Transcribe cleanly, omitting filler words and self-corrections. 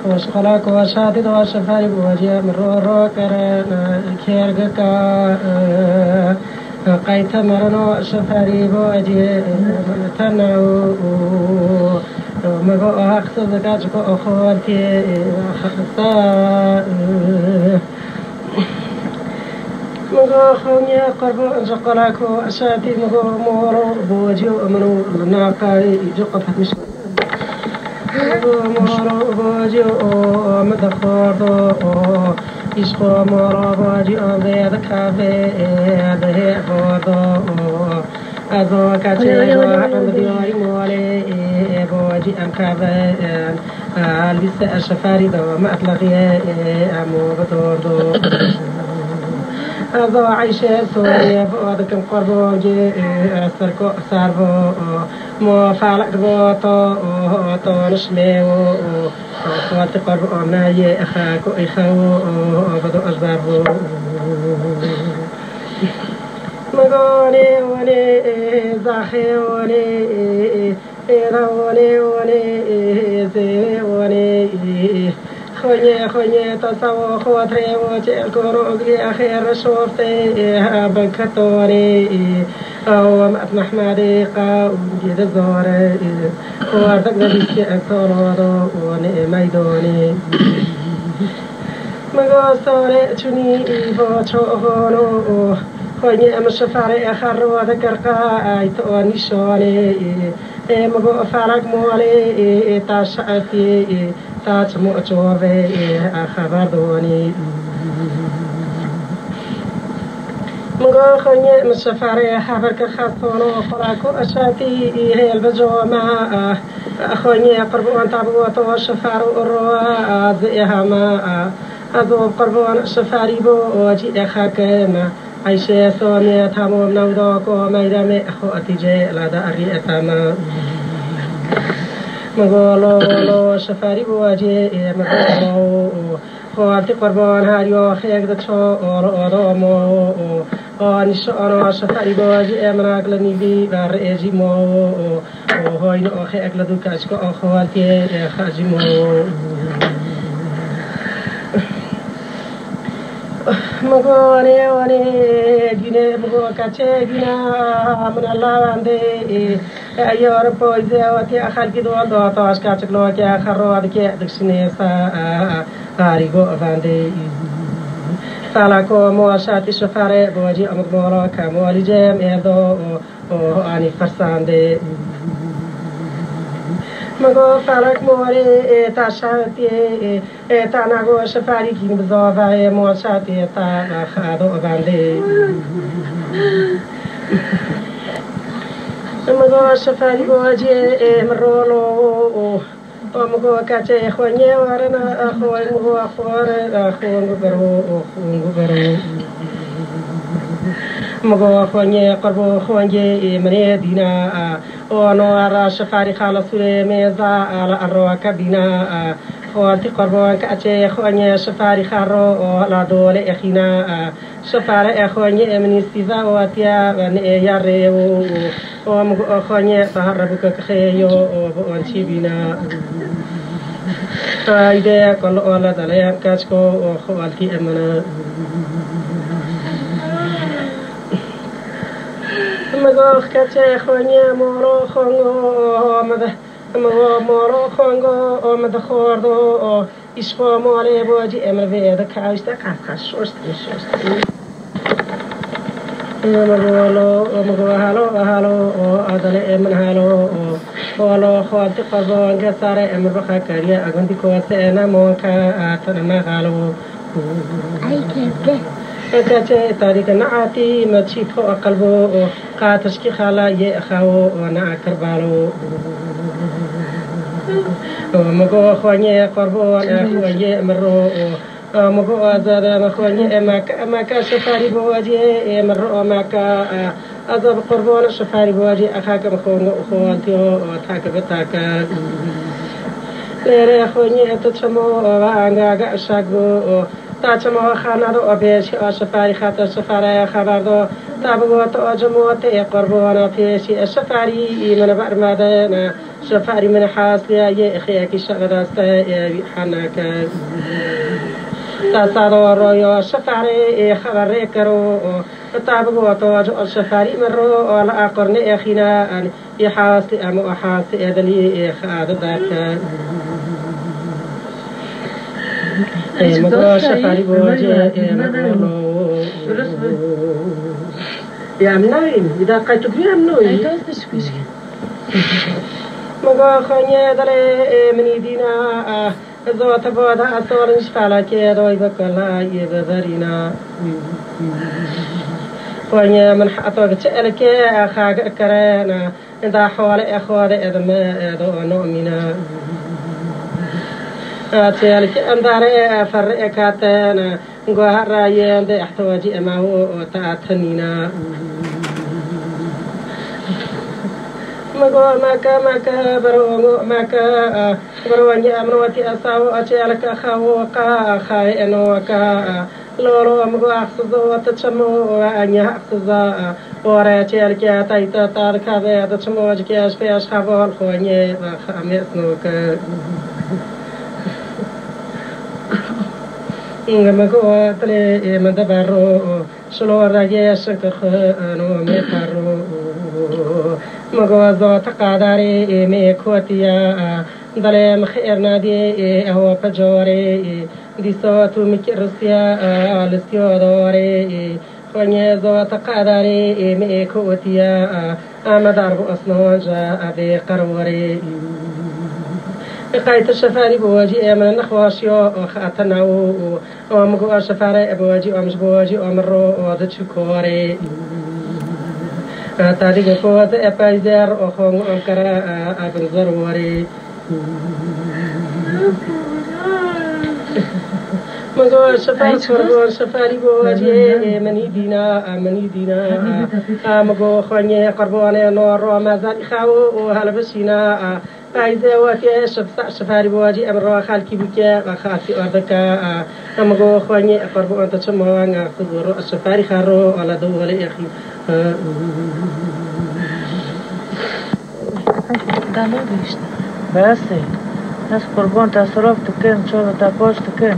وشقلك وشادد وشفاري بوجه من رو كرنا كيرجكا قيت مرنو شفاري بوجه تنو مغو أخذ ذكاجك أخوتي خطا مغو خوني قرب شقلك وشادد مغو مورو بوجه منو ناقاي جقفت مش مورو باجي او مدخوردو اسخو مورو باجي او بيد كافي ده بودو ازو كاتي وحمدي مولي باجي ام كافي لسه الشفاري دو ما اطلقيه امو بتوردو ازو عايشه سوريا بودكم قربو جي سركو ساربو مو فعلك بوتو تو نشمي وقت قرب ناي اخاك اخو بدو اشبارو مغوني وني زاخي وني وني وني زي وني خوني تصو خوتري وجل كروغلي اخير شوفتي بنكتوري او مطنح ماريقا وجد الزوري وارتق نبيسي اكتورو وني ميدوني مغوصوري توني ايفو تشوهونو خوني امشفاري اخرو ذكرقا ايتوني شوني مغو فارق مولي تاشعتي تاج مؤجوبي خبر دوني مغو خوني مشفاري خبر كخاصونو خلاكو اشاتي هي البجوما خوني قربون تابوتو شفارو الروا زيها ما اذوب قربون شفاري بو جي اخاكما عيشة سوني تامو منودوكو ميدامي اخواتي جي لادا اريئتاما مغولو شفاري بواجي مغولو خواتي قربان هاريو خيك دتشو اورو نشو انا شفاري بواجي امراك لنيبي بارئجي مو هوين خيك لدوكاشكو خواتي خاجي مو مغوني وني جيني مغو كاتشي جينا من الله عندي ايور بويزي وتي اخالكي دول دوتو اشكاتشك لو كي اخرو ادكي دكسني سا غاريغو عندي سالاكو مواشاتي شفاري بوجي امد مورو كامولي جيم ايدو اني فرساندي مغو فالك موري تاشاتي تاناغو شفاري كين بزوفاي مواشاتي تا خادو غاندي مغو شفاري بوجي مرولو مغو كاتي خوني ورنا اخوي مغو اخوار اخوان غبرو مغو خوني قربو خوني مني دينا ونو ara شفاري خالص ميزا على الرواك بنا خوالتي قربان كاتي خوني شفاري خارو لا دولة اخينا شفاري خوني من سيزا واتيا ياري ومغو خوني تهربك خيو بونشي بنا ايديا كل اولاد عليها كاشكو خوالتي امنا مغو كاتي خوني مورو خونغو مورو خونغو مدخوردو اسخو مولي بوجي امر بيد كايستا كاكاش شوست مغو هالو ادله من هالو ولو خوات قربان كسار امر بخا كاريا اغندي كوسنا مونكا اتنا هالو اي كده كاتي تاريخ نعاتي متشيكو قلبو قاتشكي خالا يه اخاو نا كربالو مغو خواني قربون اخواني مرو مغو ازار مخواني اماكا شفاري بواجي مرو اماكا ازاب قربون شفاري بواجي اخاك مخوان اخوانتيو تاك بتاك ليري اخواني اتتشمو وانغاغا اشاقو تاچمو خانه رو آبیش آشفاری خاطر شفاره خبر دو تابوت آجموت قربان پیشی شفاری من برمده شفاري من حاصل يا أخيك شغل استي حناك تصادر يا شفاري خبر كرو طابق وتواج الشفاري مرو على قرن أخينا يحاصل أم حاصل أدلي خاد ذاك مقول شفاري بوجه يا منايم إذا قيت بيا منوي مقول خنيا دلي من يدينا زوت بودا أصور نشفعل كيدو يبكلا يبذرينا خنيا من حطوك تألك أخاك كرانا إذا حوالي أخوالي إذا ما إذا نؤمنا أتيالك أنداري فرق كاتنا نقوها رايين دي احتواجي أماهو وتعتنينا مقول ماكا برواني أمنواتي أساو أتيالك أخاوكا خاي أنوكا لورو مقول أخصزو وتتشمو وأني أخصزا وراتيالك أتايتا تاركا بيضا تشمو وجكي أشفي أشخابو الخواني وخامسنوكا مقول تلي مدبرو شلور راجيش كخانو ميكارو مقول زوت قاداري ميكوتيا دلي مخير نادي هو بجوري دي صوتو مكرسيا لسيو دوري خوني زوت قاداري ميكوتيا أمدار بأصنوجا أبي قروري قايت الشفاري بواجي من النخواشيو وخاتنا ومقو الشفاري بواجي ومش بواجي ومرو ودتشكوري تاريخ فوت أبايزر وخون أمكرا أبن ضروري مقو الشفاري بواجي مني دينا مقو خوني قربوني نور ومازال إخاو وهلبسينا فايزة واتي شفاري بواجي أمر خالكي بكا وخالتي أردكا أمغو خواني أقربو أنت تشموان أخذوا الشفاري خارو على دولي أخي بس ناس قربان تصرف تكن شو تابوش تكن